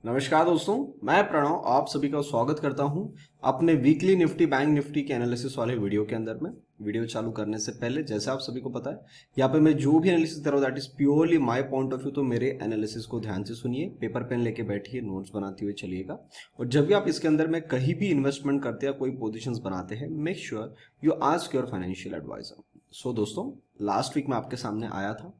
नमस्कार दोस्तों, मैं प्रणव आप सभी का स्वागत करता हूं अपने वीकली निफ्टी बैंक निफ्टी के एनालिसिस वाले वीडियो के अंदर में। वीडियो चालू करने से पहले जैसे आप सभी को पता है, यहाँ पे मैं जो भी एनालिसिस कर रहा हूँ that is purely my point of view. तो मेरे एनालिसिस को ध्यान से सुनिए, पेपर पेन लेके बैठिए, नोट्स बनाते हुए चलिएगा। और जब भी आप इसके अंदर में कहीं भी इन्वेस्टमेंट करते हैं, कोई पोजिशन बनाते हैं, make sure you ask your financial advisor. So दोस्तों, लास्ट वीक मैं आपके सामने आया था।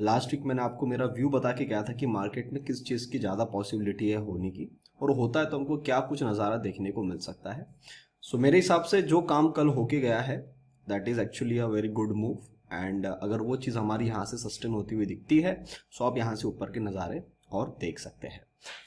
लास्ट वीक मैंने आपको मेरा व्यू बता के गया था कि मार्केट में किस चीज़ की ज़्यादा पॉसिबिलिटी है होने की, और होता है तो हमको क्या कुछ नज़ारा देखने को मिल सकता है। सो मेरे हिसाब से जो काम कल होके गया है that is actually a very good move. And अगर वो चीज़ हमारी यहाँ से सस्टेन होती हुई दिखती है सो आप यहाँ से ऊपर के नज़ारे और देख सकते हैं।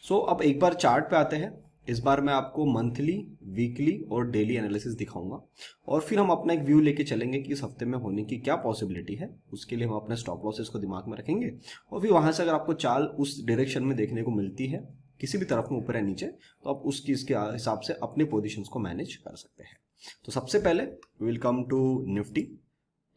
सो अब एक बार चार्ट पे आते हैं। इस बार मैं आपको मंथली, वीकली और डेली एनालिसिस दिखाऊंगा, और फिर हम अपना एक व्यू लेके चलेंगे कि इस हफ्ते में होने की क्या पॉसिबिलिटी है। उसके लिए हम अपने स्टॉप लॉसेस को दिमाग में रखेंगे, और फिर वहां से अगर आपको चाल उस डायरेक्शन में देखने को मिलती है, किसी भी तरफ में ऊपर या नीचे, तो आप उसकी इसके हिसाब से अपने पोजिशंस को मैनेज कर सकते हैं। तो सबसे पहले विल कम टू निफ्टी।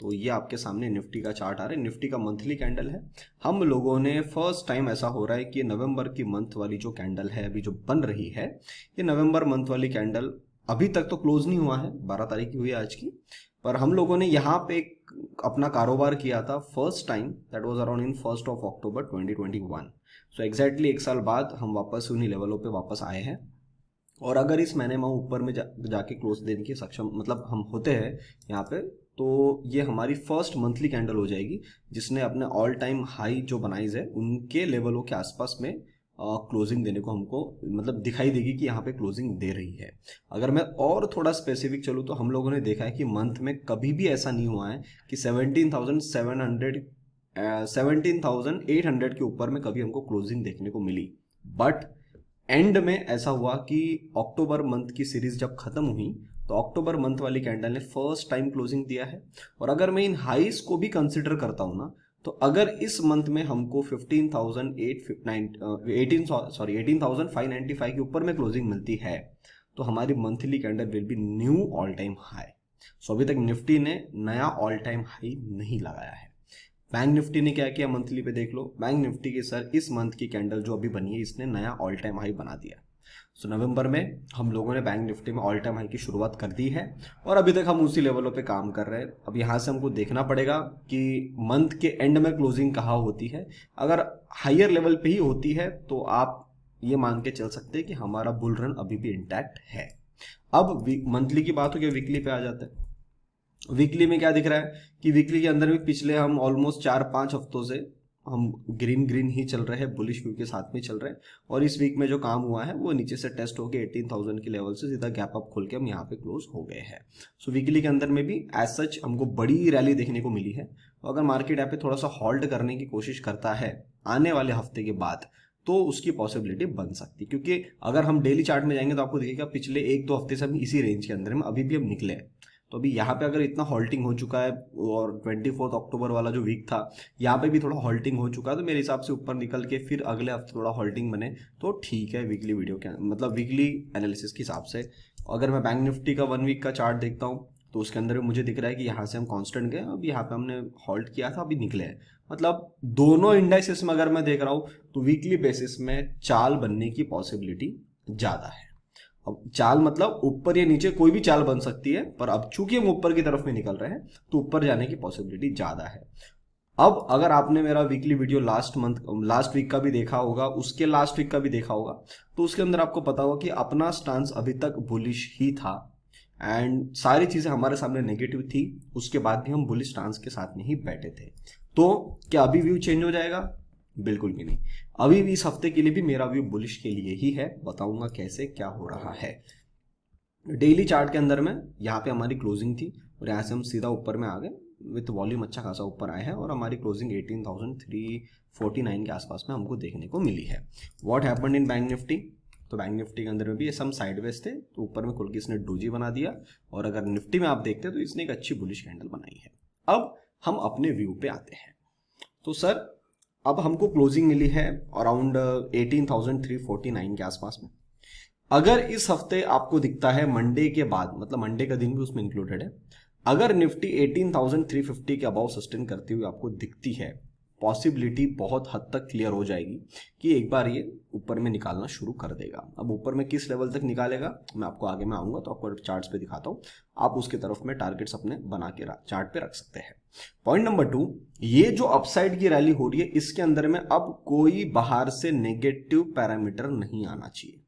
तो ये आपके सामने निफ्टी का चार्ट आ रहा है, निफ्टी का मंथली कैंडल है। हम लोगों ने फर्स्ट टाइम ऐसा हो रहा है कि नवंबर की मंथ वाली जो कैंडल है अभी जो बन रही है, ये नवंबर मंथ वाली कैंडल अभी तक तो क्लोज नहीं हुआ है, 12 तारीख की हुई है आज की, पर हम लोगों ने यहाँ पे अपना कारोबार किया था first time, that was around in 1 October 2021। So exactly एक साल बाद हम वापस उन्हीं लेवलों पे वापस आए हैं। और अगर इस महीने में ऊपर में जाके क्लोज देने की सक्षम मतलब हम होते हैं यहाँ पे, तो ये हमारी फर्स्ट मंथली कैंडल हो जाएगी जिसने अपने ऑल टाइम हाई जो बनाइज है उनके लेवलों के आसपास में क्लोजिंग देने को हमको मतलब दिखाई देगी कि यहाँ पे क्लोजिंग दे रही है। अगर मैं और थोड़ा स्पेसिफिक चलूँ तो हम लोगों ने देखा है कि मंथ में कभी भी ऐसा नहीं हुआ है कि 17,800 के ऊपर में कभी हमको क्लोजिंग देखने को मिली। बट एंड में ऐसा हुआ कि अक्टूबर मंथ की सीरीज जब खत्म हुई तो अक्टूबर मंथ वाली कैंडल ने फर्स्ट टाइम क्लोजिंग दिया है। और अगर मैं इन हाईस को भी कंसिडर करता हूं ना, तो अगर इस मंथ में हमको 18,595 के ऊपर में क्लोजिंग मिलती है तो हमारी monthly candle will be new all time high. So अभी तक निफ्टी ने नया ऑल टाइम हाई नहीं लगाया है। बैंक निफ्टी ने क्या किया मंथली पे देख लो। बैंक निफ्टी के सर इस मंथ की कैंडल जो अभी बनी है इसने नया ऑल टाइम हाई बना दिया। सो नवंबर में हम लोगों ने बैंक निफ्टी में ऑल टाइम हाई की शुरुआत कर दी है, और अभी तक हम उसी लेवलों पे काम कर रहे हैं। अब यहाँ से हमको देखना पड़ेगा कि मंथ के एंड में क्लोजिंग कहाँ होती है। अगर हायर लेवल पे ही होती है तो आप ये मान के चल सकते हैं कि हमारा बुल रन अभी भी इंटैक्ट है। अब मंथली की बात हो गई, वीकली पे आ जाता है। वीकली में क्या दिख रहा है कि वीकली के अंदर भी पिछले हम ऑलमोस्ट 4-5 हफ्तों से हम ग्रीन ग्रीन ही चल रहे हैं, बुलिश व्यू के साथ में चल रहे हैं। और इस वीक में जो काम हुआ है वो नीचे से टेस्ट होकर 18,000 के लेवल से सीधा गैप अप खोल के हम यहाँ पे क्लोज हो गए हैं। सो वीकली के अंदर में भी एज सच हमको बड़ी रैली देखने को मिली है। तो अगर मार्केट यहाँ पे थोड़ा सा हॉल्ट करने की कोशिश करता है आने वाले हफ्ते के बाद तो उसकी पॉसिबिलिटी बन सकती है, क्योंकि अगर हम डेली चार्ट में जाएंगे तो आपको दिखेगा पिछले 1-2 हफ्ते से हम इसी रेंज के अंदर में अभी भी हम निकले हैं। तो अभी यहाँ पे अगर इतना हॉल्टिंग हो चुका है, और 24 अक्टूबर वाला जो वीक था यहाँ पे भी थोड़ा हॉल्टिंग हो चुका है, तो मेरे हिसाब से ऊपर निकल के फिर अगले हफ्ते थोड़ा हॉल्टिंग बने तो ठीक है वीकली वीडियो के मतलब वीकली एनालिसिस के हिसाब से। अगर मैं बैंक निफ्टी का 1 वीक का चार्ट देखता हूँ तो उसके अंदर भी मुझे दिख रहा है कि यहाँ से हम कांस्टेंट गए, अब यहाँ पे हमने हॉल्ट किया था, अभी निकले हैं। मतलब दोनों इंडाइसेस में अगर मैं देख रहा हूँ तो वीकली बेसिस में चाल बनने की पॉसिबिलिटी ज़्यादा है। अब चाल मतलब ऊपर या नीचे कोई भी चाल बन सकती है, पर अब चूंकि हम ऊपर की तरफ में निकल रहे हैं तो ऊपर जाने की पॉसिबिलिटी ज़्यादा है। अब अगर आपने मेरा वीकली वीडियो लास्ट वीक का भी देखा होगा, उसके लास्ट वीक का भी देखा होगा, तो उसके अंदर आपको पता होगा कि अपना स्टांस अभी तक बुलिश ही था एंड सारी चीज़ें हमारे सामने नेगेटिव थी। उसके बाद भी हम बुलिश स्टांस के साथ में ही बैठे थे। तो क्या अभी व्यू चेंज हो जाएगा? बिल्कुल भी नहीं। अभी भी इस हफ्ते के लिए भी मेरा व्यू बुलिश के लिए ही है। बताऊंगा कैसे क्या हो रहा है। डेली चार्ट के अंदर में यहाँ पे हमारी क्लोजिंग थी और यहाँ से हम सीधा ऊपर में आ गए विथ वॉल्यूम अच्छा खासा ऊपर आए हैं, और हमारी क्लोजिंग 18,349 के आसपास में हमको देखने को मिली है। What happened in bank Nifty? तो बैंक निफ्टी के अंदर में भी हम साइडवेज थे, तो ऊपर में खुल के इसने डोजी बना दिया, और अगर निफ्टी में आप देखते हैं तो इसने एक अच्छी बुलिश कैंडल बनाई है। अब हम अपने व्यू पे आते हैं। तो सर अब हमको क्लोजिंग मिली है अराउंड 18,349 के आसपास में। अगर इस हफ्ते आपको दिखता है मंडे के बाद, मतलब मंडे का दिन भी उसमें इंक्लूडेड है, अगर निफ्टी 18,350 के अबाव सस्टेन करती हुई आपको दिखती है पॉसिबिलिटी बहुत हद तक क्लियर हो जाएगी कि एक बार ये ऊपर में निकालना शुरू कर देगा। अब ऊपर में किस लेवल तक निकालेगा मैं आपको आगे में आऊँगा तो आपको चार्ट्स पे दिखाता हूँ, आप उसकी तरफ में टारगेट्स अपने बना के चार्ट पे रख सकते हैं। पॉइंट नंबर 2, ये जो अपसाइड की रैली हो रही है इसके अंदर में अब कोई बाहर से नेगेटिव पैरामीटर नहीं आना चाहिए।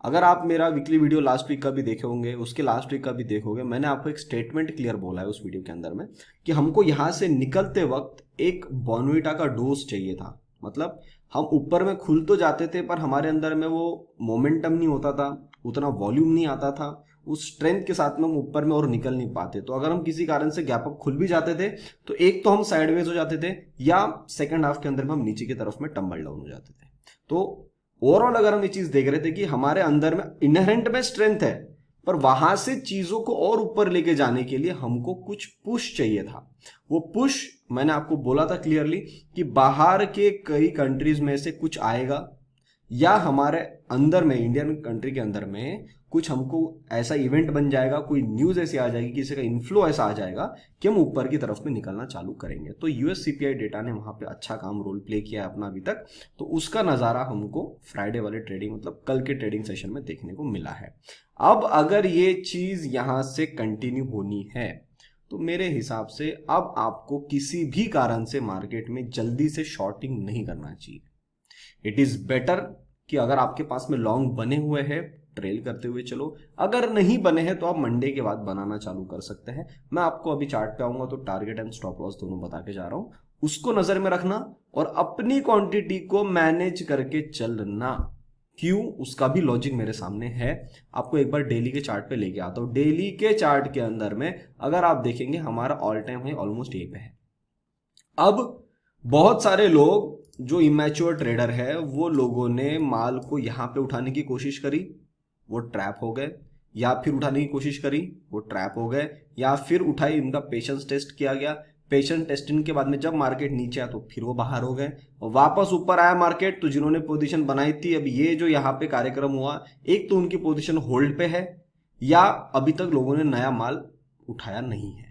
अगर आप मेरा वीकली वीडियो लास्ट वीक का भी देखे होंगे, उसके लास्ट वीक का भी देखोगे, मैंने आपको एक स्टेटमेंट क्लियर बोला है उस वीडियो के अंदर में कि हमको यहां से निकलते वक्त एक बॉर्नविटा का डोज चाहिए था। मतलब हम ऊपर में खुल तो जाते थे पर हमारे अंदर में वो मोमेंटम नहीं होता था, उतना वॉल्यूम नहीं आता था, उस स्ट्रेंथ के साथ में हम ऊपर में और निकल नहीं पाते। तो अगर हम किसी कारण से गैप अप खुल भी जाते थे तो एक तो हम साइडवेज हो जाते थे या सेकंड हाफ के अंदर में हम नीचे की तरफ में टम्बल डाउन हो जाते थे। तो ओवरऑल अगर हम ये चीज देख रहे थे कि हमारे अंदर में इनहेरेंट में स्ट्रेंथ है पर वहां से चीजों को और ऊपर लेके जाने के लिए हमको कुछ पुश चाहिए था। वो पुश मैंने आपको बोला था क्लियरली कि बाहर के कई कंट्रीज में से कुछ आएगा या हमारे अंदर में इंडियन कंट्री के अंदर में कुछ हमको ऐसा इवेंट बन जाएगा, कोई न्यूज ऐसी आ जाएगी, किसी का इन्फ्लो ऐसा आ जाएगा कि हम ऊपर की तरफ में निकलना चालू करेंगे। तो यूएस सीपीआई डेटा ने वहां पे अच्छा काम रोल प्ले किया है अपना अभी तक, तो उसका नजारा हमको फ्राइडे वाले ट्रेडिंग मतलब कल के ट्रेडिंग सेशन में देखने को मिला है। अब अगर ये चीज यहां से कंटिन्यू होनी है तो मेरे हिसाब से अब आपको किसी भी कारण से मार्केट में जल्दी से शॉर्टिंग नहीं करना चाहिए। इट इज बेटर कि अगर आपके पास में लॉन्ग बने हुए हैं ट्रेल करते हुए चलो, अगर नहीं बने हैं तो आप मंडे के बाद बनाना चालू कर सकते हैं। मैं आपको अभी चार्ट पे आऊंगा तो टारगेट एंड स्टॉप लॉस दोनों बता के जा रहा हूं, उसको नजर में रखना और अपनी क्वांटिटी को मैनेज करके चलना। क्यों, उसका भी लॉजिक मेरे सामने है। आपको एक बार डेली के चार्ट पे लेके आता हूं। डेली के चार्ट के अंदर में अगर आप देखेंगे हमारा ऑल टाइम हाई ऑलमोस्ट यहीं पे है। अब बहुत सारे लोग जो इमैच्योर ट्रेडर है वो लोगों ने माल को यहां पे उठाने की कोशिश करी, वो ट्रैप हो गए, या फिर उठाने की कोशिश करी वो ट्रैप हो गए, या फिर उठाई, इनका पेशेंस टेस्ट किया गया, पेशेंस टेस्टिंग के बाद में जब मार्केट नीचे आया तो फिर वो बाहर हो गए और वापस ऊपर आया मार्केट। तो जिन्होंने पोजीशन बनाई थी, अब ये जो यहाँ पे कार्यक्रम हुआ, एक तो उनकी पोजीशन होल्ड पे है या अभी तक लोगों ने नया माल उठाया नहीं है।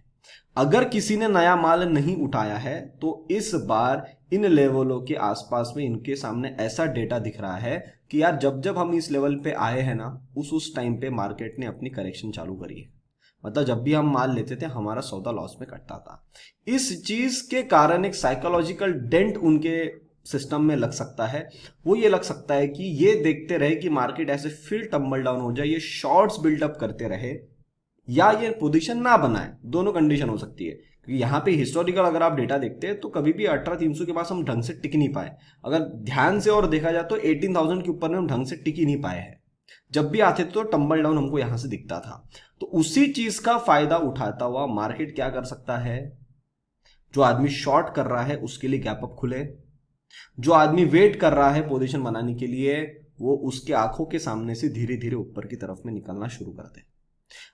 अगर किसी ने नया माल नहीं उठाया है तो इस बार इन लेवलों के आसपास में इनके सामने ऐसा डेटा दिख रहा है कि यार जब जब हम इस लेवल पे आए हैं ना उस टाइम पे मार्केट ने अपनी करेक्शन चालू करी है। मतलब जब भी हम माल लेते थे हमारा सौदा लॉस में कटता था। इस चीज के कारण एक साइकोलॉजिकल डेंट उनके सिस्टम में लग सकता है। वो ये लग सकता है कि ये देखते रहे कि मार्केट ऐसे फिर टम्बल डाउन हो जाए, ये शॉर्ट्स बिल्डअप करते रहे या ये पोजीशन ना बनाए। दोनों कंडीशन हो सकती है क्योंकि यहाँ पे हिस्टोरिकल अगर आप डेटा देखते हैं तो कभी भी 18,300 के पास हम ढंग से टिक नहीं पाए। अगर ध्यान से और देखा जाए तो 18,000 के ऊपर में हम ढंग से टिक ही नहीं पाए हैं। जब भी आते थे तो टम्बल डाउन हमको यहां से दिखता था। तो उसी चीज का फायदा उठाता हुआ मार्केट क्या कर सकता है, जो आदमी शॉर्ट कर रहा है उसके लिए गैप अप खुले, जो आदमी वेट कर रहा है पोजीशन बनाने के लिए वो उसके आंखों के सामने से धीरे धीरे ऊपर की तरफ में निकलना शुरू कर दे।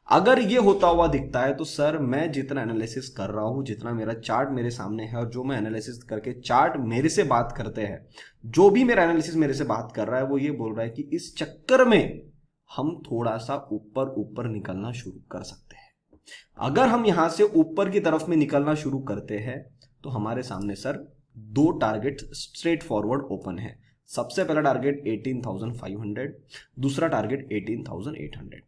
अगर ये होता हुआ दिखता है तो सर मैं जितना एनालिसिस कर रहा हूं, जितना मेरा चार्ट मेरे सामने है और जो मैं एनालिसिस करके चार्ट मेरे से बात करते हैं, जो भी मेरा एनालिसिस मेरे से बात कर रहा है वो ये बोल रहा है कि इस चक्कर में हम थोड़ा सा ऊपर ऊपर निकलना शुरू कर सकते हैं। अगर हम यहां से ऊपर की तरफ में निकलना शुरू करते हैं तो हमारे सामने सर दो टारगेट स्ट्रेट फॉरवर्ड ओपन है। सबसे पहला टारगेट 18,500, दूसरा टारगेट 18,800।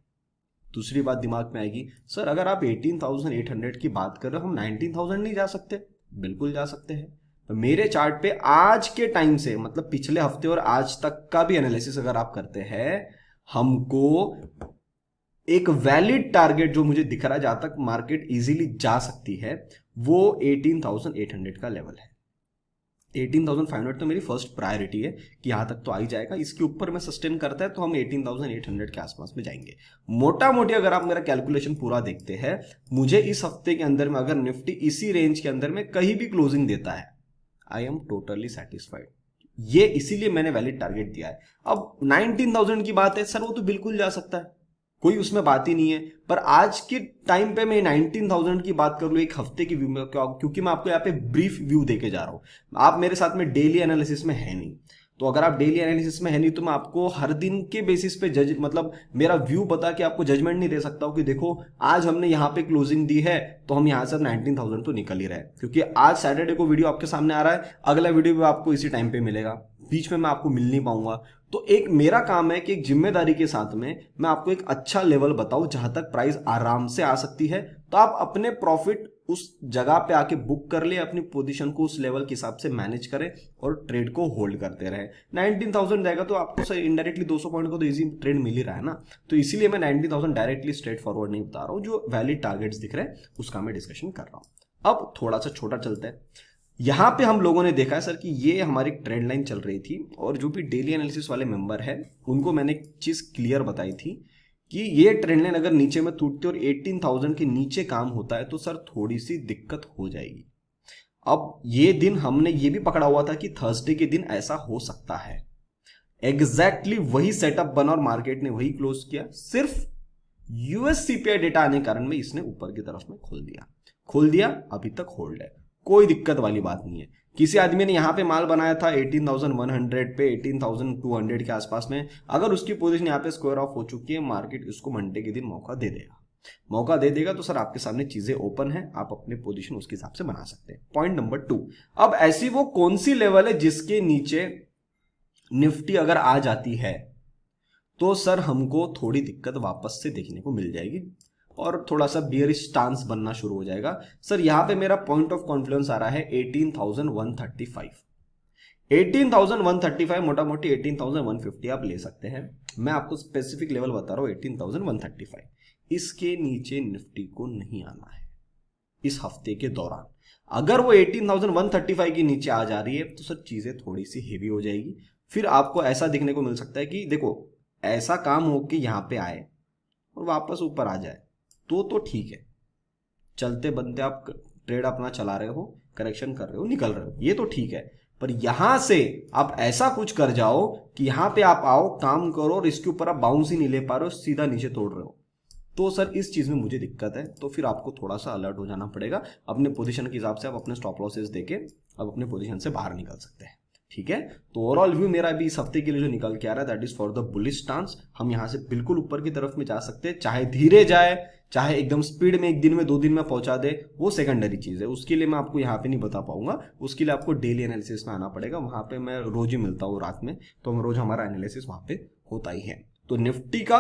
दूसरी बात दिमाग में आएगी, सर अगर आप 18,800 की बात कर रहे हो हम 19,000 नहीं जा सकते? बिल्कुल जा सकते हैं। तो मेरे चार्ट पे आज के टाइम से मतलब पिछले हफ्ते और आज तक का भी एनालिसिस अगर आप करते हैं, हमको एक वैलिड टारगेट जो मुझे दिख रहा है जहां तक मार्केट इजीली जा सकती है वो 18,800 का लेवल है। 18,500 तो मेरी फर्स्ट प्रायोरिटी है कि यहां तक तो आ ही जाएगा। इसके ऊपर में सस्टेन करता है तो हम 18,800 के आसपास में जाएंगे। मोटा मोटी अगर आप मेरा कैलकुलेशन पूरा देखते हैं, मुझे इस हफ्ते के अंदर में अगर निफ्टी इसी रेंज के अंदर में कहीं भी क्लोजिंग देता है, आई एम टोटली सेटिस्फाइड। ये इसीलिए मैंने वैलिड टारगेट दिया है। अब 19,000 की बात है सर, वो तो बिल्कुल जा सकता है, कोई उसमें बात ही नहीं है। पर आज के टाइम पे मैं 19,000 की बात कर लूं एक हफ्ते की व्यू में, क्योंकि मैं आपको यहाँ पे ब्रीफ व्यू देके जा रहा हूं। आप मेरे साथ में डेली एनालिसिस में है नहीं, तो अगर आप डेली एनालिसिस में है नहीं तो मैं आपको हर दिन के बेसिस पे जज मतलब मेरा व्यू बता के आपको जजमेंट नहीं दे सकता हूँ कि देखो आज हमने यहाँ पे क्लोजिंग दी है तो हम यहाँ से 19,000 तो निकल ही रहे हैं, क्योंकि आज सैटरडे को वीडियो आपके सामने आ रहा है, अगला वीडियो भी आपको इसी टाइम पे मिलेगा, बीच में मैं आपको मिल नहीं पाऊंगा। तो एक मेरा काम है कि एक जिम्मेदारी के साथ में मैं आपको एक अच्छा लेवल बताऊं जहां तक प्राइस आराम से आ सकती है, तो आप अपने प्रॉफिट उस जगह पे आके बुक कर ले, अपनी पोजीशन को उस लेवल के हिसाब से मैनेज करें और ट्रेड को होल्ड करते रहे। 19,000 जाएगा तो आपको सर इनडायरेक्टली 200 पॉइंट को तो इजी ट्रेड मिल ही रहा है ना, तो इसीलिए मैं 19,000 डायरेक्टली स्ट्रेट फॉरवर्ड नहीं बता रहा हूं, जो वैलिड टारगेट्स दिख रहे हैं उसका मैं डिस्कशन कर रहा हूं। अब थोड़ा सा छोटा चलता है, यहां पे हम लोगों ने देखा है सर कि ये हमारी ट्रेंड लाइन चल रही थी और जो भी डेली एनालिसिस वाले मेंबर है उनको मैंने एक चीज क्लियर बताई थी कि ये ट्रेंड लाइन अगर नीचे में टूटती और 18,000 के नीचे काम होता है तो सर थोड़ी सी दिक्कत हो जाएगी। अब ये दिन हमने ये भी पकड़ा हुआ था कि थर्सडे के दिन ऐसा हो सकता है, एग्जैक्टली वही सेटअप बना और मार्केट ने वही क्लोज किया, सिर्फ यूएस सीपीआई डेटा आने कारण में इसने ऊपर की तरफ में खोल दिया, अभी तक होल्ड है, कोई दिक्कत वाली बात नहीं है। किसी आदमी ने यहां पे माल बनाया था 18,100 पे 18,200 के आसपास में, अगर उसकी पोजीशन यहां पे स्क्वायर ऑफ हो चुकी है, मार्केट इसको मंडे के दिन मौका दे देगा तो सर आपके सामने चीजें ओपन है, आप अपने पोजीशन उसके हिसाब से बना सकते हैं। पॉइंट नंबर 2, अब ऐसी वो कौन सी लेवल है जिसके नीचे निफ्टी अगर आ जाती है तो सर हमको थोड़ी दिक्कत वापस से देखने को मिल जाएगी और थोड़ा सा बियरिश स्टांस बनना शुरू हो जाएगा। सर यहां पे मेरा पॉइंट ऑफ कॉन्फिडेंस आ रहा है 18,135, 18,135 मोटा मोटी 18,150 आप ले सकते हैं, मैं आपको स्पेसिफिक लेवल बता रहा हूं 18,135, इसके नीचे निफ्टी को नहीं आना है इस हफ्ते के दौरान। अगर वो 18,135 के नीचे आ जा रही है तो सर चीजें थोड़ी सी हेवी हो जाएगी, फिर आपको ऐसा दिखने को मिल सकता है कि देखो ऐसा काम हो कि यहां पे आए और वापस ऊपर आ जाए तो ठीक है, चलते बनते आप ट्रेड अपना चला रहे हो, करेक्शन कर रहे हो, निकल रहे हो, ये तो ठीक है। पर यहां से आप ऐसा कुछ कर जाओ कि यहां पे आप आओ काम करो और इसके ऊपर आप बाउंस ही नहीं ले पा रहे हो, सीधा नीचे तोड़ रहे हो, तो सर इस चीज में मुझे दिक्कत है, तो फिर आपको थोड़ा सा अलर्ट हो जाना पड़ेगा। अपने पोजीशन के हिसाब से आप अपने स्टॉप लॉसेस देके अब अपने पोजीशन से बाहर निकल सकते हैं, ठीक है। तो ओवरऑल व्यू मेरा अभी इस हफ्ते के लिए जो निकल के आ रहा है that is for the bullish stance. हम यहां से बिल्कुल ऊपर की तरफ में जा सकते हैं, चाहे धीरे जाए चाहे एकदम स्पीड में 1 दिन में 2 दिन में पहुंचा दे, वो सेकेंडरी चीज है, उसके लिए मैं आपको यहाँ पे नहीं बता पाऊंगा, उसके लिए आपको डेली एनालिसिस में आना पड़ेगा। वहां पे मैं रोज ही मिलता हूँ रात में, तो रोज हमारा एनालिसिस वहां पे होता ही है। तो निफ्टी का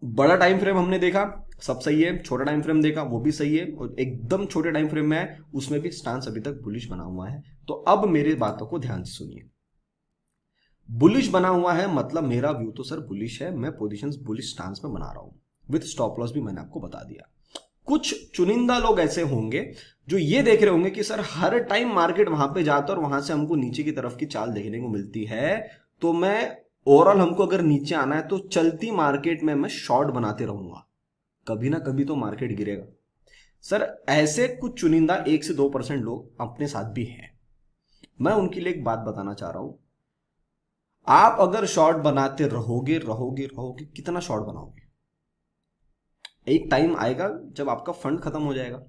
बड़ा टाइम फ्रेम हमने देखा, सब सही है, छोटा टाइम फ्रेम देखा वो भी सही है, और एकदम छोटे टाइम फ्रेम में है उसमें भी स्टांस अभी तक बुलिश बना हुआ है। तो अब मेरी बातों को ध्यान से सुनिए, बुलिश बना हुआ है मतलब मेरा व्यू तो सर बुलिश है, मैं पोजीशंस बुलिश स्टांस में बना रहा हूं, विद स्टॉप लॉस भी मैंने आपको बता दिया। कुछ चुनिंदा लोग ऐसे होंगे जो ये देख रहे होंगे कि सर हर टाइम मार्केट वहां पे जाता है और वहां से हमको नीचे की तरफ की चाल देखने को मिलती है, तो मैं ओवरऑल हमको अगर नीचे आना है तो चलती मार्केट में मैं शॉर्ट बनाते रहूंगा, कभी ना कभी तो मार्केट गिरेगा। सर ऐसे कुछ चुनिंदा 1 से 2% लोग अपने साथ भी हैं, मैं उनके लिए एक बात बताना चाह रहा हूं, आप अगर शॉर्ट बनाते रहोगे कितना शॉर्ट बनाओगे, एक टाइम आएगा जब आपका फंड खत्म हो जाएगा,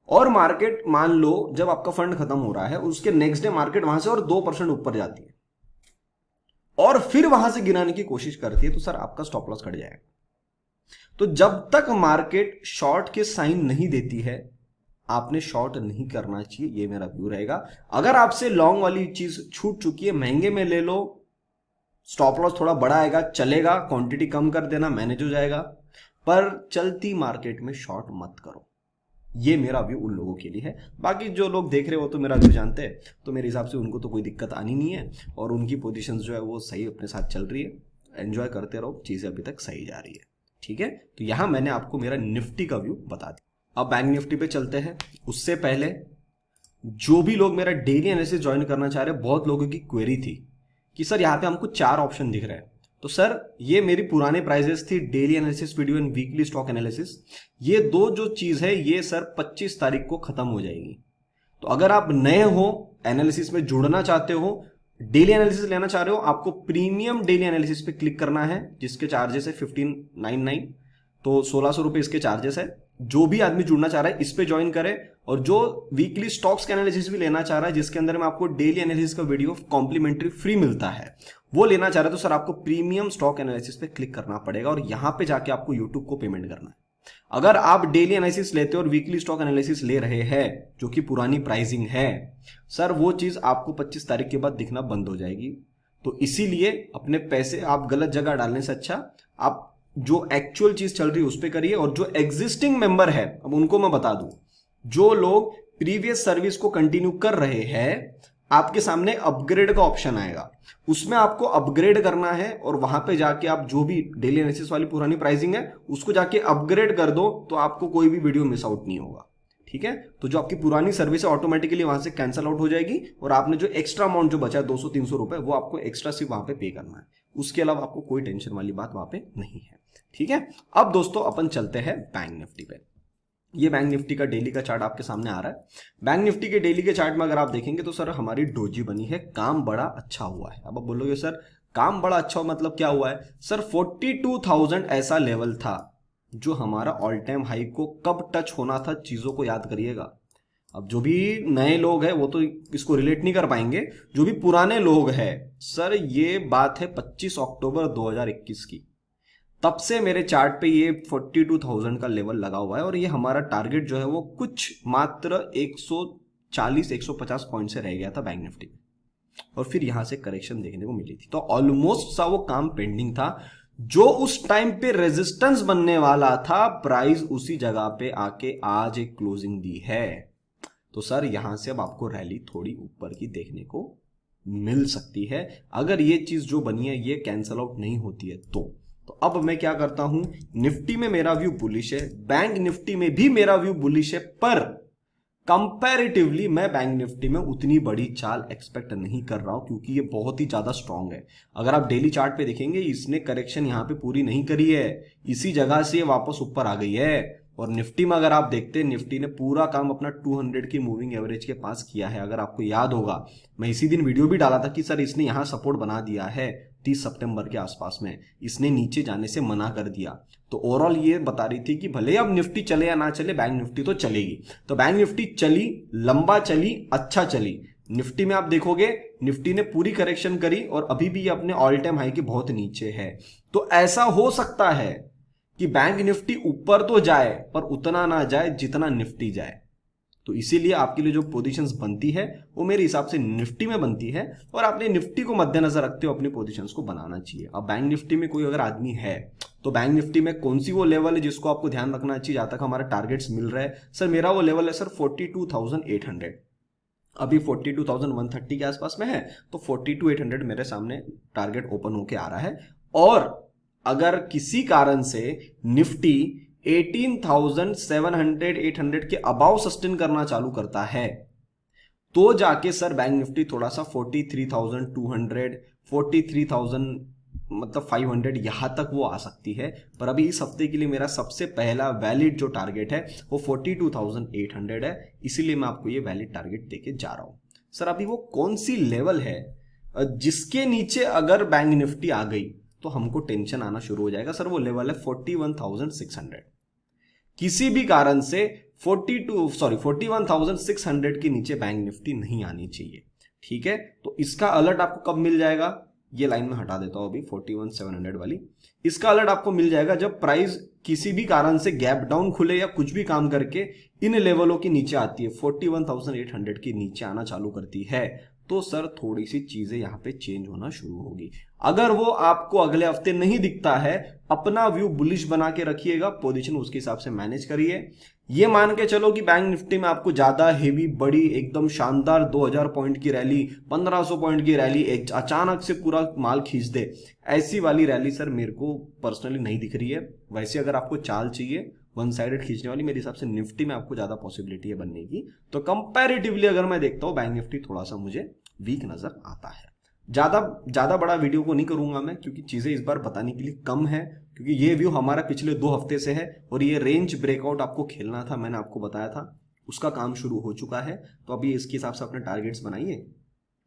और मार्केट मान लो जब आपका फंड खत्म हो रहा है उसके नेक्स्ट डे मार्केट वहां से और 2% ऊपर जाती है और फिर वहां से गिराने की कोशिश करती है, तो सर आपका स्टॉप लॉस कट जाएगा। तो जब तक मार्केट शॉर्ट के साइन नहीं देती है आपने शॉर्ट नहीं करना चाहिए, ये मेरा व्यू रहेगा। अगर आपसे लॉन्ग वाली चीज छूट चुकी है महंगे में ले लो, स्टॉप लॉस थोड़ा बड़ा आएगा चलेगा, क्वांटिटी कम कर देना मैनेज हो जाएगा, पर चलती मार्केट में शॉर्ट मत करो, ये मेरा व्यू उन लोगों के लिए है। बाकी जो लोग देख रहे हो तो मेरा व्यू जानते हैं, तो मेरे हिसाब से उनको तो कोई दिक्कत आनी नहीं है और उनकी पोजीशन जो है वो सही अपने साथ चल रही है, एंजॉय करते रहो, चीजें अभी तक सही जा रही है, ठीक है। तो यहां मैंने आपको मेरा निफ्टी का व्यू बता दिया। अब बैंक निफ्टी पे चलते हैं, उससे पहले जो भी लोग मेरा डेली एनालिसिस ज्वाइन करना चाह रहे हैं, बहुत लोगों की क्वेरी थी कि सर यहाँ पे हमको 4 ऑप्शन दिख रहे हैं, तो सर ये मेरी पुराने प्राइजेस थी, daily analysis video and weekly stock analysis, ये दो जो चीज है ये सर 25 तारीख को खत्म हो जाएगी। तो अगर आप नए हो, एनालिसिस में जुड़ना चाहते हो, डेली एनालिसिस लेना चाह रहे हो, आपको प्रीमियम डेली एनालिसिस पे क्लिक करना है जिसके चार्जेस है 1599, तो 1600 रुपए इसके चार्जेस है। जो भी आदमी जुड़ना चाह रहा है इस पे ज्वाइन करे, और जो वीकली स्टॉक्स के एनालिसिस भी लेना चाह रहा है जिसके अंदर में आपको डेली एनालिसिस का वीडियो कॉम्प्लीमेंट्री फ्री मिलता है, वो लेना चाह रहा है तो सर आपको प्रीमियम स्टॉक एनालिसिस पे क्लिक करना पड़ेगा और यहां पे जाके आपको यूट्यूब को पेमेंट करना है। अगर आप डेली एनालिसिस लेते हो और वीकली स्टॉक एनालिसिस ले रहे हैं जो कि पुरानी प्राइसिंग है, सर वो चीज आपको 25 तारीख के बाद दिखना बंद हो जाएगी। तो इसीलिए अपने पैसे आप गलत जगह डालने से अच्छा आप जो एक्चुअल चीज चल रही है उस पर करिए। और जो एग्जिस्टिंग मेंबर है, अब उनको मैं बता दूं, जो लोग प्रीवियस सर्विस को कंटिन्यू कर रहे हैं, आपके सामने अपग्रेड का ऑप्शन आएगा, उसमें आपको अपग्रेड करना है और वहां पे जाके आप जो भी डेली एनालिसिस वाली पुरानी प्राइसिंग है उसको जाके अपग्रेड कर दो, तो आपको कोई भी वीडियो मिस आउट नहीं होगा। ठीक है, तो जो आपकी पुरानी सर्विस है ऑटोमेटिकली वहां से कैंसिल आउट हो जाएगी और आपने जो एक्स्ट्रा अमाउंट जो बचा है 200-300 रुपए, वो आपको एक्स्ट्रा सिर्फ वहां पे पे करना है। उसके अलावा आपको कोई टेंशन वाली बात वहां पे नहीं है। ठीक है, अब दोस्तों अपन चलते हैं बैंक निफ्टी पे। ये बैंक निफ्टी का डेली का चार्ट आपके सामने आ रहा है। बैंक निफ्टी के डेली के चार्ट में अगर आप देखेंगे तो सर हमारी डोजी बनी है, काम बड़ा अच्छा हुआ है। अब आप बोलोगे सर काम बड़ा अच्छा हुआ मतलब क्या हुआ है? सर 42,000 ऐसा लेवल था जो हमारा ऑल टाइम हाई को कब टच होना था, चीजों को याद करिएगा। अब जो भी नए लोग हैं वो तो इसको रिलेट नहीं कर पाएंगे, जो भी पुराने लोग हैं, सर ये बात है 25 अक्टूबर 2021 की। तब से मेरे चार्ट पे ये 42,000 का लेवल लगा हुआ है और ये हमारा टारगेट जो है वो कुछ मात्र 140-150 पॉइंट से रह गया था बैंक निफ्टी में, और फिर यहां से करेक्शन देखने को मिली थी। तो ऑलमोस्ट सा वो काम पेंडिंग था, जो उस टाइम पे रेजिस्टेंस बनने वाला था, प्राइस उसी जगह पे आके आज एक क्लोजिंग दी है। तो सर यहां से अब आपको रैली थोड़ी ऊपर की देखने को मिल सकती है, अगर ये चीज जो बनी है ये कैंसल आउट नहीं होती है तो अब मैं क्या करता हूं, निफ्टी में मेरा व्यू बुलिश है, बैंक निफ्टी में भी मेरा व्यू बुलिश है, पर कंपैरेटिवली मैं बैंक निफ्टी में उतनी बड़ी चाल एक्सपेक्ट नहीं कर रहा हूं क्योंकि ये बहुत ही ज्यादा स्ट्रांग है। अगर आप डेली चार्ट पे देखेंगे इसने करेक्शन यहां पे पूरी नहीं करी है, इसी जगह से ये वापस ऊपर आ गई है। और निफ्टी में अगर आप देखते हैं, निफ्टी ने पूरा काम अपना 200 की मूविंग एवरेज के पास किया है। अगर आपको याद होगा, मैं इसी दिन वीडियो भी डाला था कि सर इसने यहां सपोर्ट बना दिया है 30 सितंबर के आसपास में, इसने नीचे जाने से मना कर दिया। तो ओवरऑल ये बता रही थी कि भले अब निफ्टी चले या ना चले, बैंक निफ्टी तो चलेगी। तो बैंक निफ्टी चली, लंबा चली, अच्छा चली। निफ्टी में आप देखोगे निफ्टी ने पूरी करेक्शन करी और अभी भी ये अपने ऑल टाइम हाई के बहुत नीचे है। तो ऐसा हो सकता है कि बैंक निफ्टी ऊपर तो जाए पर उतना ना जाए जितना निफ्टी जाए। तो इसीलिए आपके लिए जो पोजीशंस बनती है वो मेरे हिसाब से निफ्टी में बनती है और आपने निफ्टी को मद्देनजर रखते हुए अपनी पोजीशंस को बनाना चाहिए। अब बैंक निफ्टी में कोई अगर आदमी है तो बैंक निफ्टी में कौन सी वो लेवल है जिसको आपको ध्यान रखना चाहिए जहां तक हमारा टारगेट्स मिल रहा है? सर मेरा वो लेवल है सर 42,800, अभी 42,130 के आसपास में है, तो 42,800 मेरे सामने टारगेट ओपन होके आ रहा है। और अगर किसी कारण से निफ्टी 18,700-800 के अबाव सस्टेन करना चालू करता है तो जाके सर बैंक निफ्टी थोड़ा सा 43,200, 43,000 मतलब 500 यहां तक वो आ सकती है। पर अभी इस हफ्ते के लिए मेरा सबसे पहला वैलिड जो टारगेट है वो 42,800 है, इसीलिए मैं आपको ये वैलिड टारगेट देके जा रहा हूं। सर अभी वो कौन सी लेवल है जिसके नीचे अगर बैंक निफ्टी आ गई तो हमको टेंशन आना शुरू हो जाएगा? सर वो लेवल है 41,600। किसी भी कारण से 41,600 के नीचे बैंक निफ्टी नहीं आनी चाहिए। ठीक है, तो इसका अलर्ट आपको कब मिल जाएगा? ये लाइन में हटा देता हूं अभी 41,700 वाली। इसका अलर्ट आपको मिल जाएगा जब प्राइस किसी भी कारण से गैप डाउन खुले या कुछ भी काम करके इन लेवलों के नीचे आती है, 41,800 के नीचे आना चालू करती है, तो सर थोड़ी सी चीजें यहां पे चेंज होना शुरू होगी। अगर वो आपको अगले हफ्ते नहीं दिखता है, अपना व्यू बुलिश बना के रखिएगा, पोजीशन उसके हिसाब से मैनेज करिए। ये मान के चलो कि बैंक निफ्टी में आपको ज्यादा हेवी बड़ी एकदम शानदार 2000 पॉइंट की रैली, 1500 पॉइंट की रैली अचानक से पूरा माल खींच दे, ऐसी वाली रैली सर मेरे को पर्सनली नहीं दिख रही है। वैसे अगर आपको चाल चाहिए वन साइडेड खींचने वाली, मेरे हिसाब से निफ्टी में आपको ज्यादा पॉसिबिलिटी है बनने की। तो कंपैरेटिवली अगर मैं देखता हूं बैंक निफ्टी थोड़ा सा मुझे वीक नजर आता है। ज्यादा बड़ा वीडियो को नहीं करूंगा मैं, क्योंकि चीजें इस बार बताने के लिए कम है, क्योंकि ये व्यू हमारा पिछले 2 हफ्ते से है और ये रेंज ब्रेकआउट आपको खेलना था, मैंने आपको बताया था, उसका काम शुरू हो चुका है। तो अभी इसके हिसाब से अपने टारगेट्स बनाइए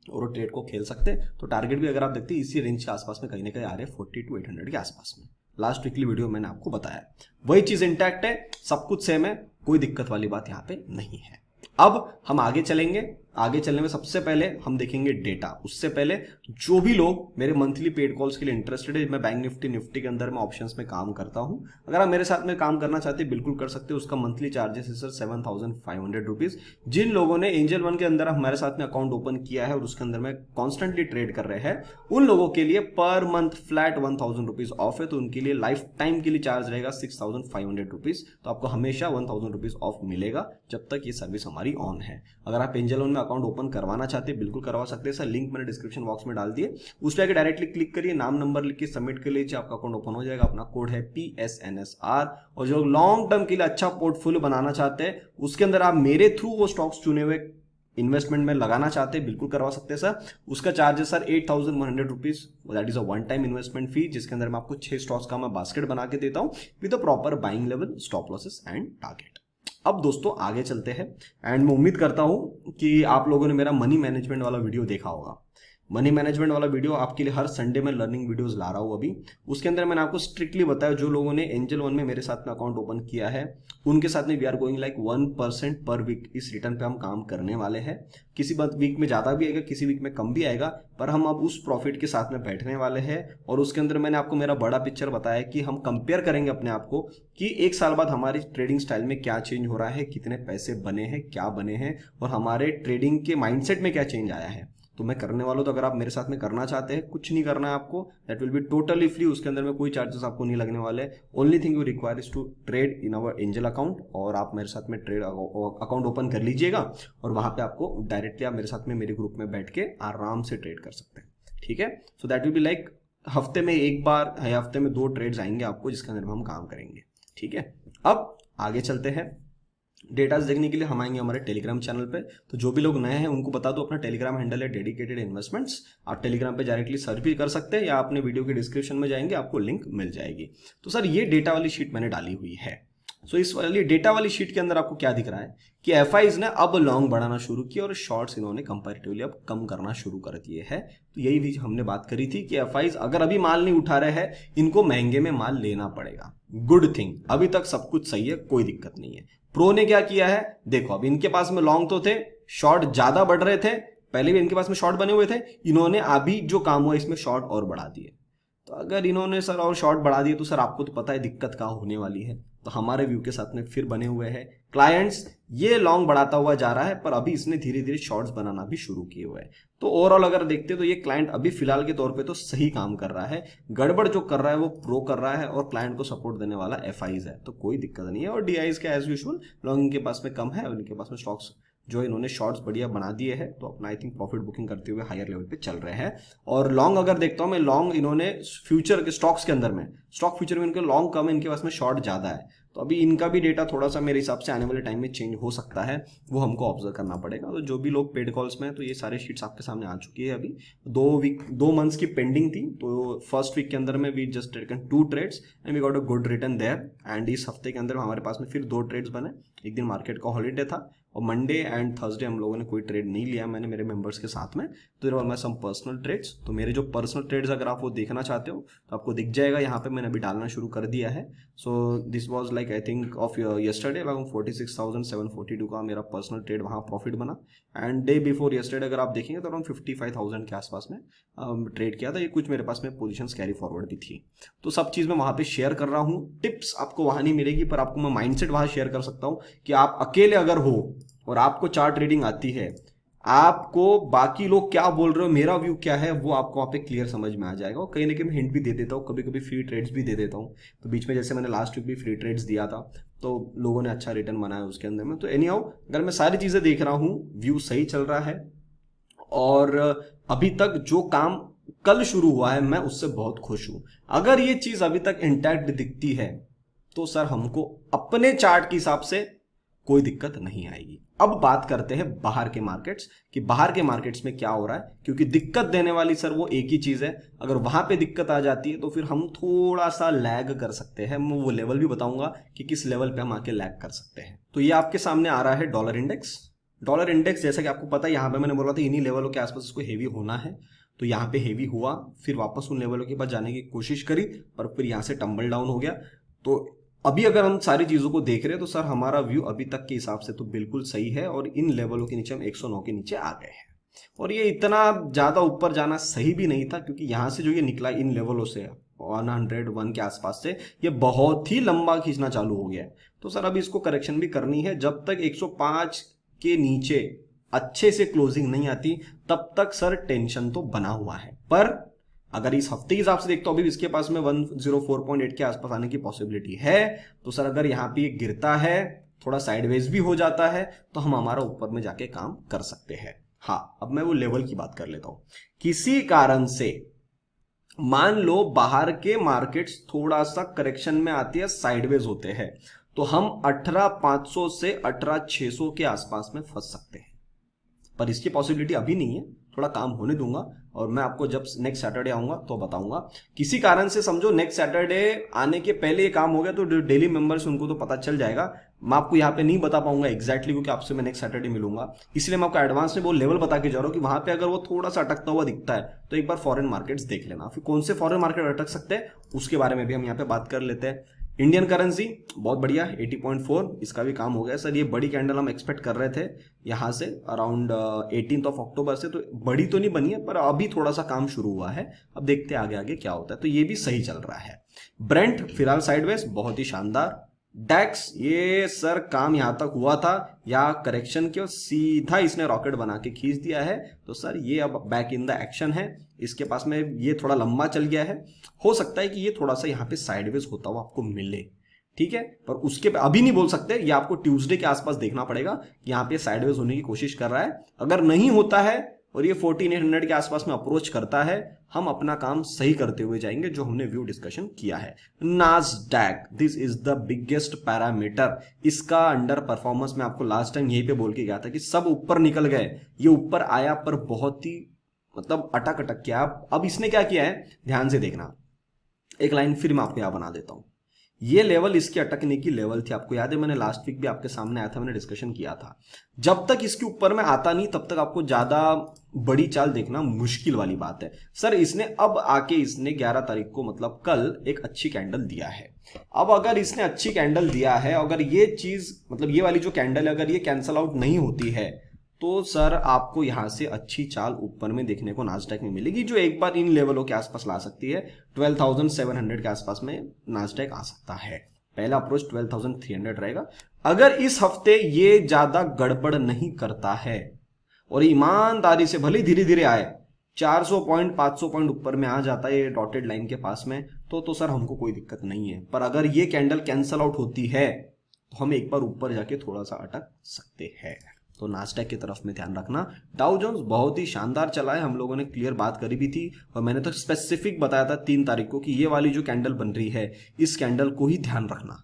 और ट्रेड को खेल सकते हैं। तो टारगेट भी अगर आप देखते हैं इसी रेंज के आसपास में कहीं ना कहीं आ रहे हैं 42,800 के आसपास में। लास्ट वीकली वीडियो मैंने आपको बताया, वही चीज इंटैक्ट है, सब कुछ सेम है, कोई दिक्कत वाली बात यहाँ पे नहीं है। अब हम आगे चलेंगे, आगे चलने में सबसे पहले हम देखेंगे डेटा। उससे पहले जो भी लोग मेरे मंथली पेड कॉल्स के लिए इंटरेस्टेड है, मैं बैंक निफ्टी के अंदर मैं ऑप्शंस में काम करता हूं, अगर आप मेरे साथ में काम करना चाहते हैं बिल्कुल कर सकते हो। उसका मंथली चार्जेस है सर 7,500 रुपीज। जिन लोगों ने एंजल वन के अंदर हमारे साथ में अकाउंट ओपन किया है और उसके अंदर में कॉन्स्टेंटली ट्रेड कर रहे हैं, उन लोगों के लिए per month flat 1,000 rupees of है, तो उनके लिए लाइफ टाइम के लिए चार्ज रहेगा 6,500 रुपीज। तो आपको हमेशा 1,000 रुपीज ऑफ मिलेगा जब तक ये सर्विस हमारी ऑन है। अगर आप एंजल वन में अकाउंट ओपन करवाना चाहते हैं बिल्कुल करवा सकते हैं सर, लिंक मैंने डिस्क्रिप्शन बॉक्स में डाल दिए, उस पर आके डायरेक्टली क्लिक करिए, नाम नंबर लिख के सबमिट कर लीजिए, आपका अकाउंट ओपन हो जाएगा। अपना कोड है PSNSR। और जो लॉन्ग टर्म के लिए अच्छा पोर्टफोलियो बनाना चाहते हैं, उसके अंदर आप मेरे थ्रू वो स्टॉक्स चुने हुए इन्वेस्टमेंट में लगाना चाहते हैं बिल्कुल करवा सकते हैं सर। उसका चार्ज है sir 8,100 rupees, that is a one time investment fee, जिसके अंदर मैं आपको 6 स्टॉक्स का मैं बास्केट बना के देता हूं with a proper buying level, stop losses and target. अब दोस्तों आगे चलते हैं, एंड मैं उम्मीद करता हूं कि आप लोगों ने मेरा मनी मैनेजमेंट वाला वीडियो देखा होगा। मनी मैनेजमेंट वाला वीडियो आपके लिए हर संडे में लर्निंग वीडियोस ला रहा हूं अभी। उसके अंदर मैंने आपको स्ट्रिक्टली बताया, जो लोगों ने एंजल वन में मेरे साथ में अकाउंट ओपन किया है उनके साथ में वी आर गोइंग लाइक 1% पर वीक, इस रिटर्न पे हम काम करने वाले हैं। किसी वीक में ज्यादा भी आएगा, किसी वीक में कम भी आएगा, पर हम अब उस प्रॉफिट के साथ में बैठने वाले हैं। और उसके अंदर मैंने आपको मेरा बड़ा पिक्चर बताया कि हम कंपेयर करेंगे अपने आप को कि एक साल बाद हमारी ट्रेडिंग स्टाइल में क्या चेंज हो रहा है, कितने पैसे बने हैं, क्या बने हैं, और हमारे ट्रेडिंग के माइंडसेट में क्या चेंज आया है। तो मैं करने वाला हूं, तो अगर आप मेरे साथ में करना चाहते हैं, कुछ नहीं करना है आपको, that will be totally free. उसके अंदर में कोई चार्जेस आपको नहीं लगने वाले। Only thing you require is to trade in our Angel account, और आप मेरे साथ में ट्रेड अकाउंट ओपन कर लीजिएगा, और वहां पे आपको डायरेक्टली आप मेरे साथ में मेरे ग्रुप में बैठ के आराम से ट्रेड कर सकते हैं, ठीक है। So that will be like हफ्ते में एक बार या हफ्ते में 2 ट्रेड्स आएंगे आपको, जिसके अंदर हम काम करेंगे, ठीक है। अब आगे चलते हैं, डेटास देखने के लिए हम आएंगे हमारे टेलीग्राम चैनल पे। तो जो भी लोग नए हैं उनको बता दो, अपना टेलीग्राम हैंडल है डेडिकेटेड इन्वेस्टमेंट्स। आप टेलीग्राम पे डायरेक्टली सर्च भी कर सकते हैं, या अपने वीडियो के डिस्क्रिप्शन में जाएंगे, आपको लिंक मिल जाएगी। तो सर ये डेटा वाली शीट मैंने डाली हुई है। सो इस वाली डेटा वाली शीट के अंदर आपको क्या दिख रहा है कि एफआईज ने अब लॉन्ग बढ़ाना शुरू किया और शॉर्ट्स इन्होंने कंपैरेटिवली अब कम करना शुरू कर दिए हैं। तो यही भी हमने बात करी थी कि एफआईज अगर अभी माल नहीं उठा रहे हैं, इनको महंगे में माल लेना पड़ेगा। गुड थिंग, अभी तक सब कुछ सही है, कोई दिक्कत नहीं है। प्रो ने क्या किया है, देखो अब इनके पास में लॉन्ग तो थे, शॉर्ट ज्यादा बढ़ रहे थे, पहले भी इनके पास में शॉर्ट बने हुए थे, इन्होंने अभी जो काम हुआ इसमें शॉर्ट और बढ़ा दिए। तो अगर इन्होंने सर और शॉर्ट बढ़ा दिए, तो सर आपको तो पता है दिक्कत कहाँ होने वाली है। तो हमारे व्यू के साथ में फिर बने हुए हैं क्लाइंट्स, ये लॉन्ग बढ़ाता हुआ जा रहा है, पर अभी इसने धीरे धीरे शॉर्ट्स बनाना भी शुरू किए हुए हैं। तो ओवरऑल अगर देखते हैं तो ये क्लाइंट अभी फिलहाल के तौर पे तो सही काम कर रहा है। गड़बड़ जो कर रहा है वो प्रो कर रहा है, और क्लाइंट को सपोर्ट देने वाला एफआईज है, तो कोई दिक्कत नहीं है। और डीआईज का एज यूजुअल लॉन्ग इनके पास में कम है, और इनके पास में स्टॉक्स जो इन्होंने शॉर्ट्स बढ़िया बना दिए हैं, तो अपना आई थिंक प्रॉफिट बुकिंग करते हुए हायर लेवल पे चल रहे हैं। और लॉन्ग अगर देखता हूं मैं, लॉन्ग इन्होंने फ्यूचर के स्टॉक्स के अंदर में, स्टॉक फ्यूचर में इनके लॉन्ग कम है, इनके पास में शॉर्ट ज्यादा है। तो अभी इनका भी डेटा थोड़ा सा मेरे हिसाब से आने वाले टाइम में चेंज हो सकता है, वो हमको ऑब्जर्व करना पड़ेगा। तो जो भी लोग पेड कॉल्स में है, तो ये सारे शीट्स आपके सामने आ चुकी है। अभी 2 मंथ्स की पेंडिंग थी, तो फर्स्ट वीक के अंदर में we just taken 2 trades and we got a good return there. And इस हफ्ते के अंदर हमारे पास में फिर 2 ट्रेड्स बने। एक दिन मार्केट का हॉलीडे था, और मंडे एंड थर्सडे हम लोगों ने कोई ट्रेड नहीं लिया, मैंने मेरे मेंबर्स के साथ में। तो there were my some personal trades. तो मेरे जो पर्सनल ट्रेड्स अगर आप वो देखना चाहते हो तो आपको दिख जाएगा, यहाँ पे मैंने अभी डालना शुरू कर दिया है। So this was like I think of yesterday around 46,742 का मेरा पर्सनल ट्रेड वहाँ प्रॉफिट बना। एंड डे बिफोर यस्टरडे अगर आप देखेंगे तो अराउंड 55,000 के आसपास में ट्रेड किया था। ये कुछ मेरे पास में पोजीशंस कैरी फॉरवर्ड भी थी। तो सब चीज़ मैं वहाँ पे शेयर कर रहा हूँ। टिप्स आपको वहाँ नहीं मिलेगी, पर आपको मैं माइंडसेट वहाँ शेयर कर सकता हूँ कि आप अकेले अगर हो और आपको चार्ट ट्रेडिंग आती है, आपको बाकी लोग क्या बोल रहे हो, मेरा व्यू क्या है, वो आपको वहाँ पे क्लियर समझ में आ जाएगा। और कहीं ना कहीं मैं हिंट भी दे देता हूँ, कभी कभी फ्री ट्रेड्स भी दे देता हूँ। तो बीच में जैसे मैंने लास्ट वीक भी फ्री ट्रेड्स दिया था, तो लोगों ने अच्छा रिटर्न बनाया उसके अंदर में। तो एनी हाउ अगर मैं सारी चीज़ें देख रहा हूँ, व्यू सही चल रहा है, और अभी तक जो काम कल शुरू हुआ है मैं उससे बहुत खुश हूँ। अगर ये चीज़ अभी तक इंटैक्ट दिखती है, तो सर हमको अपने चार्ट के हिसाब से कोई दिक्कत नहीं आएगी। अब बात करते हैं बाहर के मार्केट्स, कि बाहर के मार्केट्स में क्या हो रहा है, क्योंकि दिक्कत देने वाली सर वो एक ही चीज है। अगर वहां पे दिक्कत आ जाती है तो फिर हम थोड़ा सा लैग कर सकते हैं। मैं वो लेवल भी बताऊंगा कि किस लेवल पे हम आके लैग कर सकते हैं। तो ये आपके सामने आ रहा है डॉलर इंडेक्स। डॉलर इंडेक्स जैसा कि आपको पता है, यहाँ पे मैंने बोला था इन्हीं लेवलों के आसपास इसको हेवी होना है। तो यहाँ पे हेवी हुआ, फिर वापस उन लेवलों के पास जाने की कोशिश करी, पर फिर यहाँ से टम्बल डाउन हो गया। तो अभी अगर हम सारी चीज़ों को देख रहे हैं तो सर हमारा व्यू अभी तक के हिसाब से तो बिल्कुल सही है, और इन लेवलों के नीचे हम 109 के नीचे आ गए हैं। और ये इतना ज़्यादा ऊपर जाना सही भी नहीं था, क्योंकि यहाँ से जो ये निकला इन लेवलों से 101 के आसपास से, ये बहुत ही लंबा खींचना चालू हो गया है। तो सर अभी इसको करेक्शन भी करनी है। जब तक 105 के नीचे अच्छे से क्लोजिंग नहीं आती तब तक सर टेंशन तो बना हुआ है। पर अगर इस हफ्ते के हिसाब से देखता हूं अभी इसके पास में 104.8 के आसपास आने की पॉसिबिलिटी है। तो सर अगर यहाँ पे गिरता है, थोड़ा साइडवेज भी हो जाता है, तो हम हमारा ऊपर में जाके काम कर सकते हैं। हाँ, अब मैं वो लेवल की बात कर लेता हूं। किसी कारण से मान लो बाहर के मार्केट्स थोड़ा सा करेक्शन में आती है, साइडवेज होते हैं, तो हम 18,500 से 18,600 के आसपास में फंस सकते हैं। पर इसकी पॉसिबिलिटी अभी नहीं है, थोड़ा काम होने दूंगा, और मैं आपको जब नेक्स्ट सैटरडे आऊंगा तो बताऊंगा। किसी कारण से समझो नेक्स्ट सैटरडे आने के पहले ये काम हो गया तो डेली मेंबर्स उनको तो पता चल जाएगा। मैं आपको यहाँ पे नहीं बता पाऊंगा एग्जैक्टली, क्योंकि आपसे मैं नेक्स्ट सैटरडे मिलूंगा, इसलिए मैं आपको एडवांस में वो लेवल बता के जा रहा हूँ कि वहां पे अगर वो थोड़ा सा अटकता हुआ दिखता है तो एक बार फॉरेन मार्केट्स देख लेना। फिर कौन से फॉरेन मार्केट अटक सकते हैं उसके बारे में भी हम यहाँ पे बात कर लेते हैं। इंडियन करेंसी बहुत बढ़िया 80.4, इसका भी काम हो गया सर। ये बड़ी कैंडल हम एक्सपेक्ट कर रहे थे यहाँ से अराउंड 18 अक्टूबर से, तो बड़ी तो नहीं बनी है पर अभी थोड़ा सा काम शुरू हुआ है। अब देखते हैं आगे आगे क्या होता है। तो ये भी सही चल रहा है। ब्रेंट फिलहाल साइडवेज, बहुत ही शानदार। डैक्स ये सर काम यहां तक हुआ था, या करेक्शन के सीधा इसने रॉकेट बना के खींच दिया है। तो सर ये अब बैक इन द एक्शन है। इसके पास में ये थोड़ा लंबा चल गया है, हो सकता है कि ये थोड़ा सा यहाँ पे साइडवेज होता हुआ आपको मिले, ठीक है। पर उसके अभी नहीं बोल सकते, ये आपको ट्यूसडे के आसपास देखना पड़ेगा कि यहाँ पे साइडवेज होने की कोशिश कर रहा है। अगर नहीं होता है और ये 14,800 के आसपास में अप्रोच करता है, हम अपना काम सही करते हुए जाएंगे, जो हमने व्यू डिस्कशन किया है। Nasdaq, this is the biggest parameter. इसका अंडर परफॉर्मेंस मैं आपको लास्ट टाइम यहीं पे बोल के गया था कि सब ऊपर निकल गए, ये ऊपर आया पर बहुत ही मतलब अटक अटक किया। अब इसने क्या किया है ध्यान से देखना, एक लाइन फिर मैं आपको यहां बना देता हूं। ये लेवल इसके अटकने की लेवल थी, आपको याद है मैंने लास्ट वीक भी आपके सामने आया था, मैंने डिस्कशन किया था। जब तक इसके ऊपर में आता नहीं तब तक आपको ज्यादा बड़ी चाल देखना मुश्किल वाली बात है। सर इसने अब आके इसने 11 तारीख को मतलब कल एक अच्छी कैंडल दिया है। अब अगर इसने अच्छी कैंडल दिया है, अगर ये चीज मतलब ये वाली जो कैंडल है अगर ये कैंसल आउट नहीं होती है तो सर आपको यहां से अच्छी चाल ऊपर में देखने को नास्डैक में मिलेगी, जो एक बार इन लेवलों के आसपास ला सकती है। 12,700 के आसपास में नास्डैक आ सकता है। पहला अप्रोच 12,300 रहेगा। अगर इस हफ्ते ये ज्यादा गड़बड़ नहीं करता है और ईमानदारी से भले धीरे धीरे आए, 400 पॉइंट 500 पॉइंट ऊपर में आ जाता है ये डॉटेड लाइन के पास में, तो सर हमको कोई दिक्कत नहीं है। पर अगर ये कैंडल कैंसल आउट होती है तो हम एक बार ऊपर जाके थोड़ा सा अटक सकते हैं। तो नास्डैक की तरफ में ध्यान रखना। डाउ जोन्स बहुत ही शानदार चला है, हम लोगों ने क्लियर बात करी भी थी और मैंने तो स्पेसिफिक बताया था 3 तारीख को कि ये वाली जो कैंडल बन रही है इस कैंडल को ही ध्यान रखना।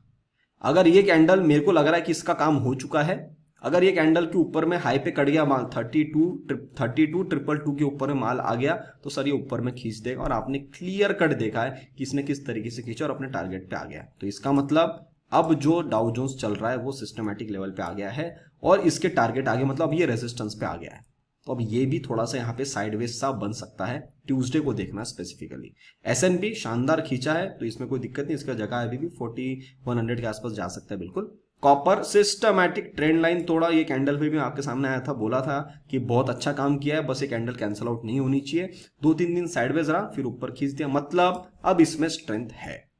अगर ये कैंडल मेरे को लग रहा है कि इसका काम हो चुका है, अगर ये कैंडल के ऊपर में हाई पे कट गया माल 32,222 के ऊपर में माल आ गया तो सर ये ऊपर में खींच देगा, और आपने क्लियर कट देखा है कि इसने किस तरीके से खींचा और अपने टारगेट पे आ गया। तो इसका मतलब अब जो डाउ जोन्स चल रहा है वो सिस्टमैटिक लेवल पे आ गया है और इसके टारगेट आगे मतलब ये रेजिस्टेंस पे आ गया है। तो अब ये भी थोड़ा सा यहाँ पे साइडवेज सा बन सकता है, ट्यूसडे को देखना स्पेसिफिकली। एसएनपी शानदार खींचा है तो इसमें कोई दिक्कत नहीं, इसका जगह अभी भी 4100 के आसपास जा सकता है बिल्कुल। कॉपर सिस्टमैटिक ट्रेंड लाइन तोड़ा, ये कैंडल पे भी आपके सामने आया था, बोला था कि बहुत अच्छा काम किया है, बस ये कैंडल कैंसिल आउट नहीं होनी चाहिए। 2-3 दिन साइडवेज रहा फिर ऊपर खींच दिया, मतलब अब इसमें स्ट्रेंथ है।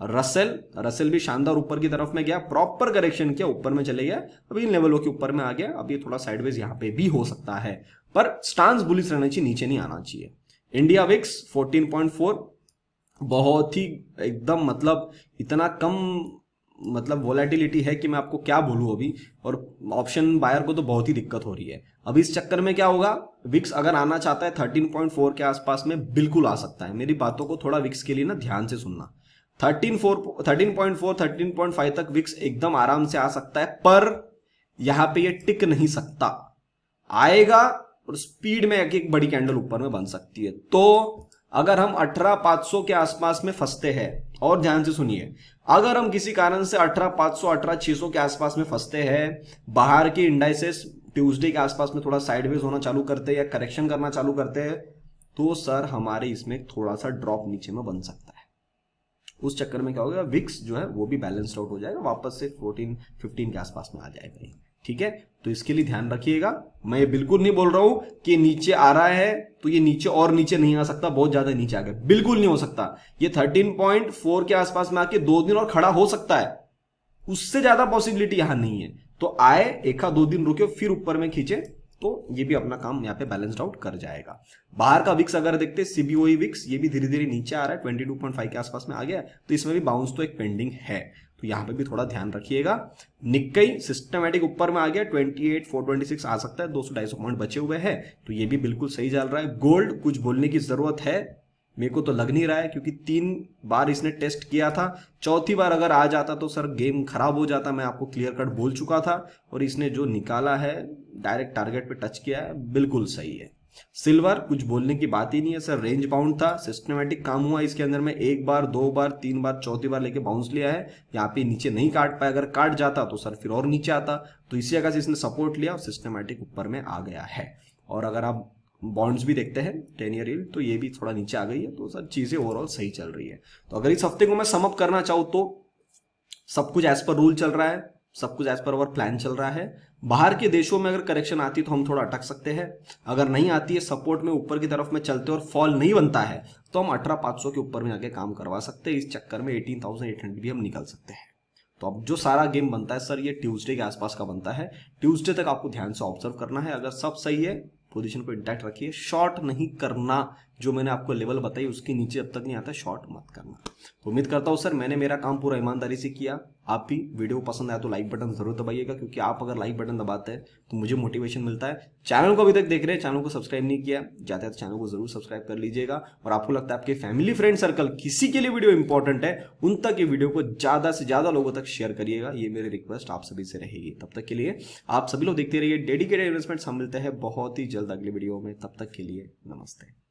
रसेल भी शानदार ऊपर की तरफ में गया, प्रॉपर करेक्शन किया, ऊपर में चले गया, अभी इन लेवलों के ऊपर में आ गया। अब ये थोड़ा साइडवेज यहाँ पे भी हो सकता है पर स्टांस बुलिश रहना चाहिए, नीचे नहीं आना चाहिए। इंडिया विक्स 14.4 बहुत ही एकदम मतलब इतना कम मतलब वोलेटिलिटी है कि मैं आपको क्या बोलूं अभी, और ऑप्शन बायर को तो बहुत ही दिक्कत हो रही है। अब इस चक्कर में क्या होगा, विक्स अगर आना चाहता है 13.4 के आसपास में बिल्कुल आ सकता है। मेरी बातों को थोड़ा विक्स के लिए ना ध्यान से सुनना। 13.4 13.5 तक विक्स एकदम आराम से आ सकता है, पर यहां पे ये टिक नहीं सकता, आएगा और स्पीड में एक बड़ी कैंडल ऊपर में बन सकती है। तो अगर हम 18,500 के आसपास में फंसते हैं, और ध्यान से सुनिए, अगर हम किसी कारण से 18,500 18,600 के आसपास में फंसते हैं, बाहर के इंडाइसेस ट्यूसडे के आसपास में थोड़ा साइडवेज होना चालू करते हैं या करेक्शन करना चालू करते हैं, तो सर हमारे इसमें थोड़ा सा ड्रॉप नीचे में बन सकता है। उस चक्कर में क्या होगा, विक्स जो है वो भी बैलेंस्ड आउट हो जाएगा, वापस से 14-15 के आसपास में आ जाएगा ये। ठीक है, तो इसके लिए ध्यान रखिएगा। मैं ये बिल्कुल नहीं बोल रहा हूं कि नीचे आ रहा है तो ये नीचे और नीचे नहीं आ सकता, बहुत ज्यादा नीचे आ गया, बिल्कुल नहीं हो सकता। ये 13.4 के आसपास में आके 2 दिन और खड़ा हो सकता है, उससे ज्यादा पॉसिबिलिटी यहां नहीं है। तो आए, 1-2 दिन रुके, फिर ऊपर में खींचे, तो ये भी अपना काम यहाँ पे बैलेंस्ड आउट कर जाएगा। बाहर का विक्स अगर देखते हैं, सीबीओई विक्स, ये भी धीरे धीरे नीचे आ रहा है, 22.5 के आसपास में आ गया, तो इसमें भी बाउंस तो एक पेंडिंग है, तो यहाँ पे भी थोड़ा ध्यान रखिएगा। निक्केई सिस्टमैटिक ऊपर में आ गया, 28,426 आ सकता है, 200-250 पॉइंट बचे हुए हैं, तो ये भी बिल्कुल सही चल रहा है। गोल्ड कुछ बोलने की जरूरत है, मेरे को तो लग नहीं रहा है, क्योंकि 3 बार इसने टेस्ट किया था, चौथी बार अगर आ जाता तो सर गेम खराब हो जाता, मैं आपको क्लियर कट बोल चुका था। और इसने जो निकाला है, डायरेक्ट टारगेट पे टच किया है, बिल्कुल सही है। सिल्वर कुछ बोलने की बात ही नहीं है सर, रेंज बाउंड था, सिस्टमेटिक काम हुआ इसके अंदर में, 1 बार 2 बार 3 बार चौथी बार लेके बाउंस लिया है, यहाँ पे नीचे नहीं काट पाया, अगर काट जाता तो सर फिर और नीचे आता, तो इसी जगह से इसने सपोर्ट लिया और सिस्टमेटिक ऊपर में आ गया है। और अगर आप बॉन्ड्स भी देखते हैं 10 ईयर यील्ड, तो ये भी थोड़ा नीचे आ गई है, तो सर चीजें ओवरऑल सही चल रही है। तो अगर इस हफ्ते को मैं समअप करना चाहूँ तो सब कुछ एज पर रूल चल रहा है, सब कुछ एज पर अवर प्लान चल रहा है। बाहर के देशों में अगर करेक्शन आती है तो हम थोड़ा अटक सकते हैं, अगर नहीं आती है, सपोर्ट में ऊपर की तरफ में चलते और फॉल नहीं बनता है, तो हम 18,500 के ऊपर में आके काम करवा सकते हैं। इस चक्कर में 18,800 भी हम निकल सकते हैं। तो अब जो सारा गेम बनता है सर, ये ट्यूसडे के आसपास का बनता है, ट्यूसडे तक आपको ध्यान से ऑब्जर्व करना है। अगर सब सही है, पोजीशन को इंटैक्ट रखिए, शॉर्ट नहीं करना, जो मैंने आपको लेवल बताई उसके नीचे अब तक नहीं आता, शॉर्ट मत करना। तो उम्मीद करता हूँ सर मैंने मेरा काम पूरा ईमानदारी से किया। आप भी वीडियो पसंद आया तो लाइक बटन जरूर दबाइएगा, क्योंकि आप अगर लाइक बटन दबाते हैं तो मुझे मोटिवेशन मिलता है। चैनल को अभी तक देख रहे हैं, चैनल को सब्सक्राइब नहीं किया, जाते हैं तो चैनल को जरूर सब्सक्राइब कर लीजिएगा। और आपको लगता है आपके फैमिली फ्रेंड सर्कल किसी के लिए वीडियो इंपॉर्टेंट है, उन तक ये वीडियो को ज्यादा से ज्यादा लोगों तक शेयर करिएगा, ये मेरी रिक्वेस्ट आप सभी से रहेगी। तब तक के लिए आप सभी लोग देखते रहिए डेडिकेटेड इन्वेस्टमेंट्स। हम मिलते हैं बहुत ही जल्द अगले वीडियो में, तब तक के लिए नमस्ते।